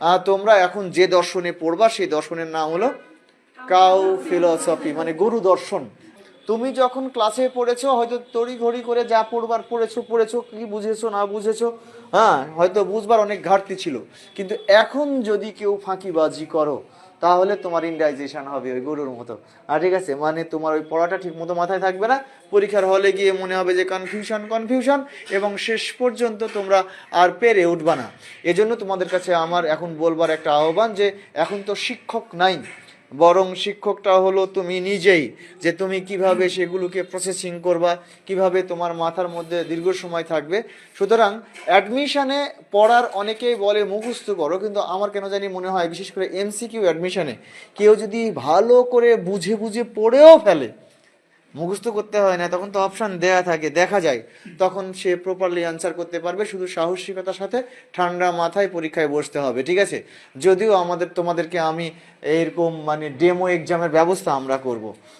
তোমরা এখন যে দর্শনে পড়বা সেই দর্শনের নাম হলো কাউ ফিলসফি, মানে গরু দর্শন। তুমি যখন ক্লাসে পড়েছো হয়তো তড়ি ঘড়ি করে যা পড়বার পড়েছো, কি বুঝেছো না বুঝেছো, হ্যাঁ হয়তো বুঝবার অনেক ঘাটতি ছিল, কিন্তু এখন যদি কেউ ফাঁকিবাজি করো তাহলে তোমার ইন্ডাইজেশন হবে ওই গরুর মতো। আর ঠিক আছে, মানে তোমার ওই পড়াটা ঠিক মতো মাথায় থাকবে না, পরীক্ষার হলে গিয়ে মনে হবে যে কনফিউশন কনফিউশন, এবং শেষ পর্যন্ত তোমরা আর পেরে উঠবা না। এজন্য তোমাদের কাছে আমার এখন বলবার একটা আহ্বান যে এখন তো শিক্ষক নাই, বরং শিক্ষকটা হলো তুমি নিজেই, যে তুমি কিভাবে সেগুলোকে প্রসেসিং করবা, কিভাবে তোমার মাথার মধ্যে দীর্ঘ সময় থাকবে। সুতরাং অ্যাডমিশনে পড়ার অনেকেই বলে মুখস্থ করো, কিন্তু আমার কেন জানি মনে হয় বিশেষ করে এমসিকিউ অ্যাডমিশনে কেউ যদি ভালো করে বুঝে বুঝে পড়েও ফেলে, মুখস্থ করতে হয় না, তখন তো অপশান দেয়া থাকে, দেখা যায়, তখন সে প্রপারলি অ্যান্সার করতে পারবে। শুধু সাহসিকতার সাথে ঠান্ডা মাথায় পরীক্ষায় বসতে হবে, ঠিক আছে? যদিও তোমাদেরকে আমি এরকম মানে ডেমো এক্সামের ব্যবস্থা আমরা করব।